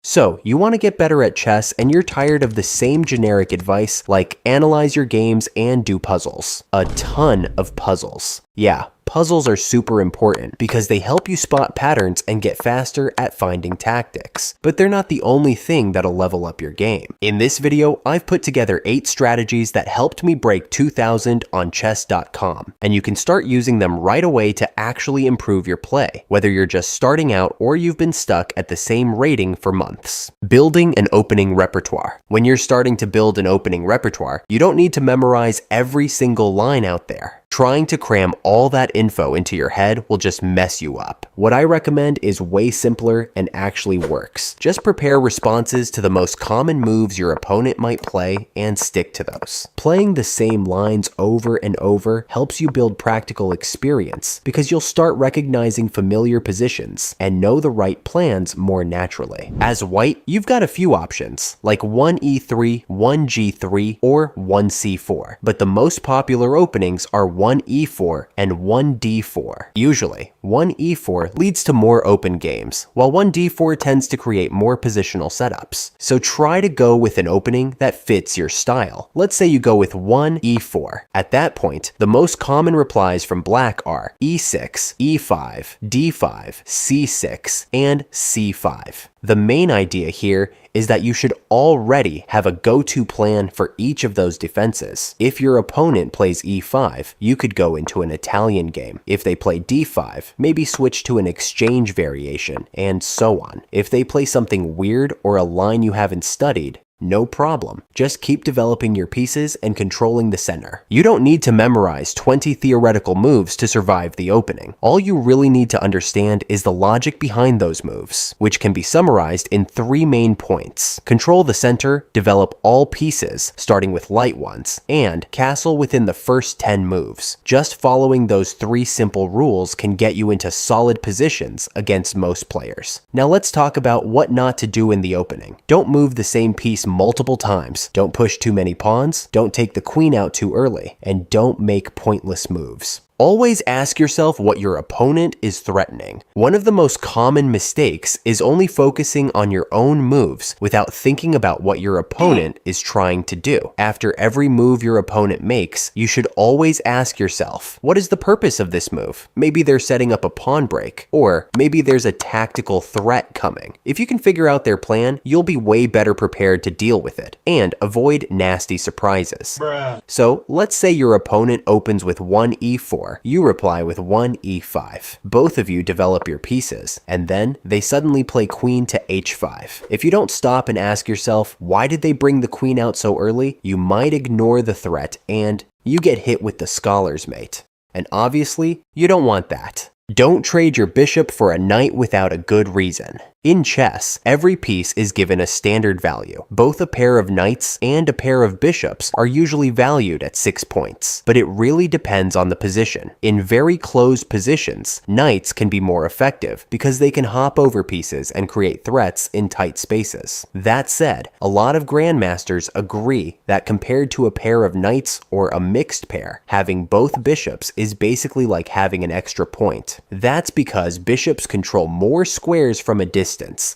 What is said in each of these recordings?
So, you want to get better at chess and you're tired of the same generic advice like analyze your games and do puzzles. A ton of puzzles. Yeah, puzzles are super important because they help you spot patterns and get faster at finding tactics. But they're not the only thing that'll level up your game. In this video, I've put together 8 strategies that helped me break 2000 on chess.com, and you can start using them right away to actually improve your play, whether you're just starting out or you've been stuck at the same rating for months. Building an opening repertoire. When you're starting to build an opening repertoire, you don't need to memorize every single line out there. Trying to cram all that info into your head will just mess you up. What I recommend is way simpler and actually works. Just prepare responses to the most common moves your opponent might play and stick to those. Playing the same lines over and over helps you build practical experience because you'll start recognizing familiar positions and know the right plans more naturally. As white, you've got a few options, like 1e3, 1g3, or 1c4, but the most popular openings are 1e4 and 1d4. Usually, 1e4 leads to more open games, while 1d4 tends to create more positional setups. So try to go with an opening that fits your style. Let's say you go with 1e4. At that point, the most common replies from black are e6, e5, d5, c6, and c5. The main idea here is that you should already have a go-to plan for each of those defenses. If your opponent plays e5, you could go into an Italian game. If they play d5, maybe switch to an exchange variation, and so on. If they play something weird or a line you haven't studied, no problem. Just keep developing your pieces and controlling the center. You don't need to memorize 20 theoretical moves to survive the opening. All you really need to understand is the logic behind those moves, which can be summarized in 3 main points. Control the center, develop all pieces, starting with light ones, and castle within the first 10 moves. Just following those 3 simple rules can get you into solid positions against most players. Now let's talk about what not to do in the opening. Don't move the same piece multiple times. Don't push too many pawns, don't take the queen out too early, and don't make pointless moves. Always ask yourself what your opponent is threatening. One of the most common mistakes is only focusing on your own moves without thinking about what your opponent is trying to do. After every move your opponent makes, you should always ask yourself, what is the purpose of this move? Maybe they're setting up a pawn break, or maybe there's a tactical threat coming. If you can figure out their plan, you'll be way better prepared to deal with it and avoid nasty surprises. So let's say your opponent opens with 1e4. You reply with 1e5. Both of you develop your pieces, and then they suddenly play queen to h5. If you don't stop and ask yourself, why did they bring the queen out so early? You might ignore the threat and you get hit with the scholar's mate. And obviously, you don't want that. Don't trade your bishop for a knight without a good reason. In chess, every piece is given a standard value. Both a pair of knights and a pair of bishops are usually valued at 6 points, but it really depends on the position. In very closed positions, knights can be more effective because they can hop over pieces and create threats in tight spaces. That said, a lot of grandmasters agree that compared to a pair of knights or a mixed pair, having both bishops is basically like having an extra point. That's because bishops control more squares from a distance,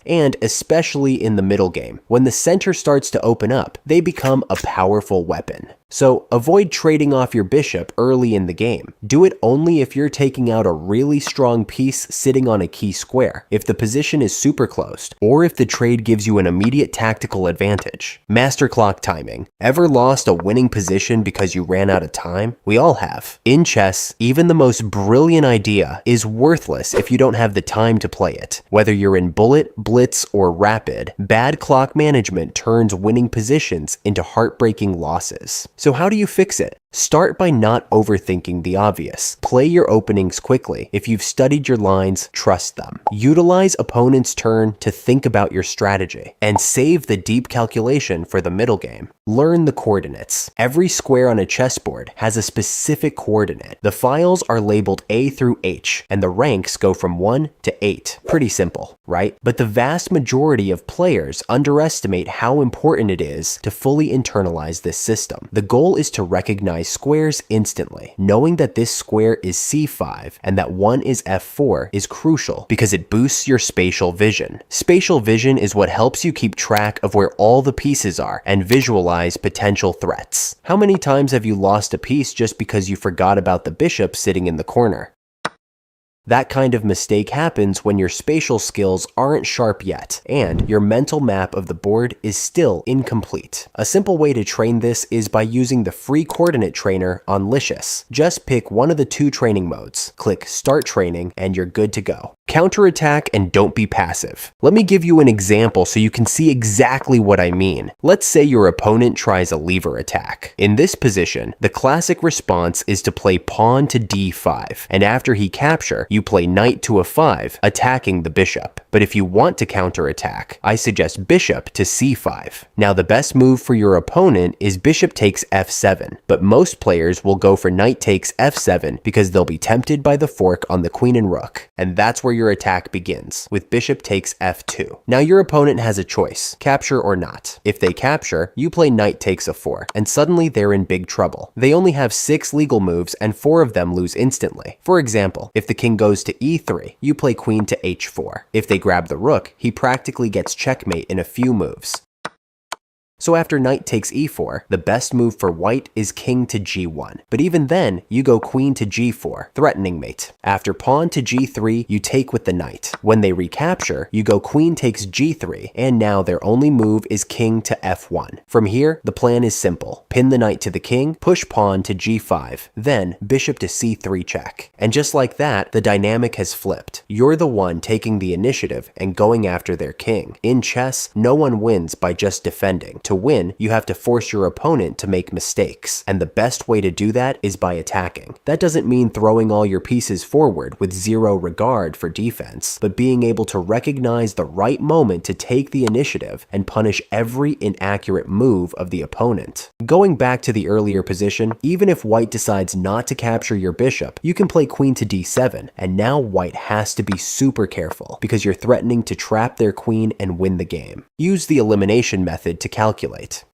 and especially in the middle game, when the center starts to open up, they become a powerful weapon. So avoid trading off your bishop early in the game. Do it only if you're taking out a really strong piece sitting on a key square, if the position is super closed, or if the trade gives you an immediate tactical advantage. Master clock timing. Ever lost a winning position because you ran out of time? We all have. In chess, even the most brilliant idea is worthless if you don't have the time to play it. Whether you're in bullet, blitz, or rapid, bad clock management turns winning positions into heartbreaking losses. So how do you fix it? Start by not overthinking the obvious. Play your openings quickly. If you've studied your lines, trust them. Utilize opponent's turn to think about your strategy, and save the deep calculation for the middle game. Learn the coordinates. Every square on a chessboard has a specific coordinate. The files are labeled A through H, and the ranks go from 1 to 8. Pretty simple, right? But the vast majority of players underestimate how important it is to fully internalize this system. The goal is to recognize recognize squares instantly. Knowing that this square is c5 and that one is f4 is crucial because it boosts your spatial vision. Spatial vision is what helps you keep track of where all the pieces are and visualize potential threats. How many times have you lost a piece just because you forgot about the bishop sitting in the corner? That kind of mistake happens when your spatial skills aren't sharp yet, and your mental map of the board is still incomplete. A simple way to train this is by using the free coordinate trainer on Licious. Just pick one of the two training modes, click Start Training, and you're good to go. Counterattack and don't be passive. Let me give you an example so you can see exactly what I mean. Let's say your opponent tries a lever attack. In this position, the classic response is to play pawn to d5, and after he captures, you play knight to a5, attacking the bishop. But if you want to counterattack, I suggest bishop to c5. Now the best move for your opponent is bishop takes f7, but most players will go for knight takes f7 because they'll be tempted by the fork on the queen and rook, and that's where your attack begins, with bishop takes f2. Now your opponent has a choice, capture or not. If they capture, you play knight takes a4, and suddenly they're in big trouble. They only have 6 legal moves and 4 of them lose instantly. For example, if the king goes to e3, you play queen to h4. If they grab the rook, he practically gets checkmate in a few moves. So after knight takes e4, the best move for white is king to g1. But even then, you go queen to g4, threatening mate. After pawn to g3, you take with the knight. When they recapture, you go queen takes g3, and now their only move is king to f1. From here, the plan is simple. Pin the knight to the king, push pawn to g5, then bishop to c3 check. And just like that, the dynamic has flipped. You're the one taking the initiative and going after their king. In chess, no one wins by just defending. To win, you have to force your opponent to make mistakes, and the best way to do that is by attacking. That doesn't mean throwing all your pieces forward with zero regard for defense, but being able to recognize the right moment to take the initiative and punish every inaccurate move of the opponent. Going back to the earlier position, even if white decides not to capture your bishop, you can play queen to d7, and now white has to be super careful because you're threatening to trap their queen and win the game. Use the elimination method to calculate.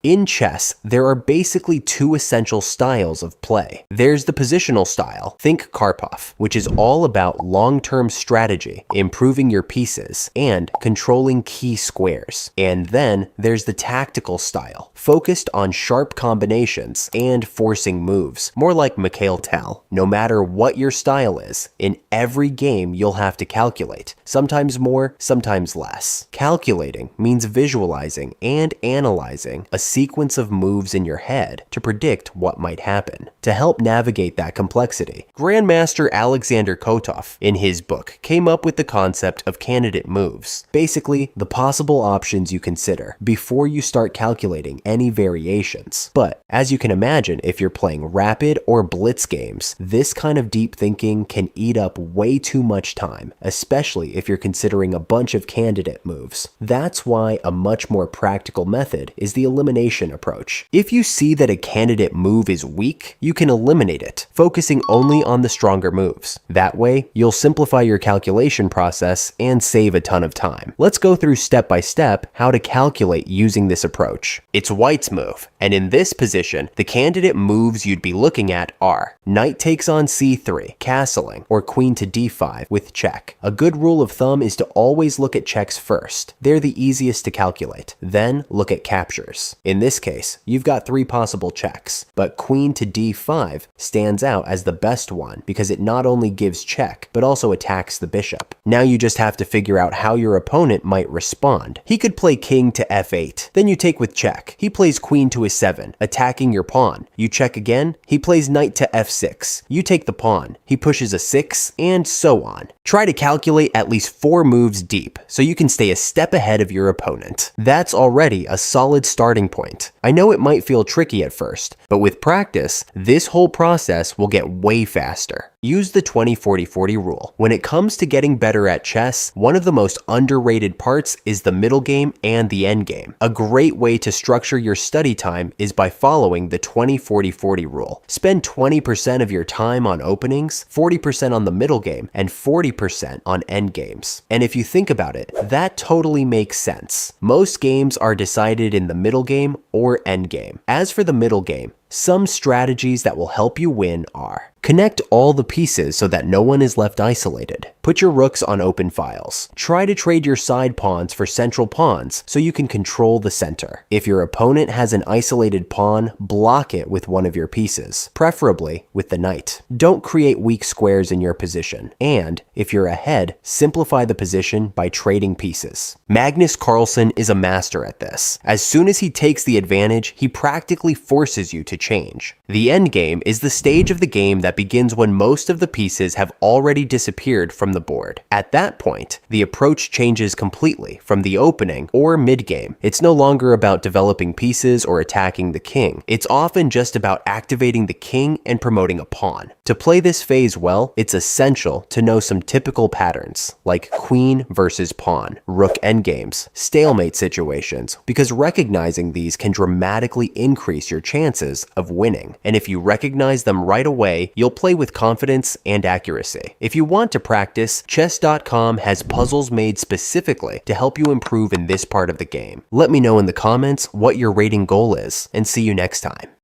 In chess, there are basically 2 essential styles of play. There's the positional style, think Karpov, which is all about long-term strategy, improving your pieces, and controlling key squares. And then there's the tactical style, focused on sharp combinations and forcing moves, more like Mikhail Tal. No matter what your style is, in every game you'll have to calculate, sometimes more, sometimes less. Calculating means visualizing and analyzing a sequence of moves in your head to predict what might happen. To help navigate that complexity, Grandmaster Alexander Kotov, in his book, came up with the concept of candidate moves. Basically, the possible options you consider before you start calculating any variations. But as you can imagine, if you're playing rapid or blitz games, this kind of deep thinking can eat up way too much time, especially if you're considering a bunch of candidate moves. That's why a much more practical method is the elimination approach. If you see that a candidate move is weak, you can eliminate it, focusing only on the stronger moves. That way, you'll simplify your calculation process and save a ton of time. Let's go through step by step how to calculate using this approach. It's white's move, and in this position, the candidate moves you'd be looking at are knight takes on c3, castling, or queen to d5 with check. A good rule of thumb is to always look at checks first. They're the easiest to calculate. Then look at captures. In this case, you've got 3 possible checks, but queen to d5 stands out as the best one because it not only gives check, but also attacks the bishop. Now you just have to figure out how your opponent might respond. He could play king to f8, then you take with check. He plays queen to a7, attacking your pawn. You check again, he plays knight to f6. You take the pawn. He pushes a 6, and so on. Try to calculate at least 4 moves deep, so you can stay a step ahead of your opponent. That's already a solid starting point. I know it might feel tricky at first, but with practice, this whole process will get way faster. Use the 20-40-40 rule. When it comes to getting better at chess, one of the most underrated parts is the middle game and the end game. A great way to structure your study time is by following the 20-40-40 rule. Spend 20% of your time on openings, 40% on the middle game, and 40% on end games. And if you think about it, that totally makes sense. Most games are decided in the middle game or end game. As for the middle game, Some strategies that will help you win are: connect all the pieces so that no one is left isolated. Put your rooks on open files. Try to trade your side pawns for central pawns so you can control the center. If your opponent has an isolated pawn, block it with one of your pieces, preferably with the knight. Don't create weak squares in your position. And if you're ahead, simplify the position by trading pieces. Magnus Carlsen is a master at this. As soon as he takes the advantage, he practically forces you to change. The endgame is the stage of the game that begins when most of the pieces have already disappeared from the board. At that point, the approach changes completely from the opening or mid-game. It's no longer about developing pieces or attacking the king. It's often just about activating the king and promoting a pawn. To play this phase well, it's essential to know some typical patterns, like queen versus pawn, rook endgames, stalemate situations, because recognizing these can dramatically increase your chances of winning. And if you recognize them right away, you'll play with confidence and accuracy. If you want to practice, chess.com has puzzles made specifically to help you improve in this part of the game. Let me know in the comments what your rating goal is, and see you next time.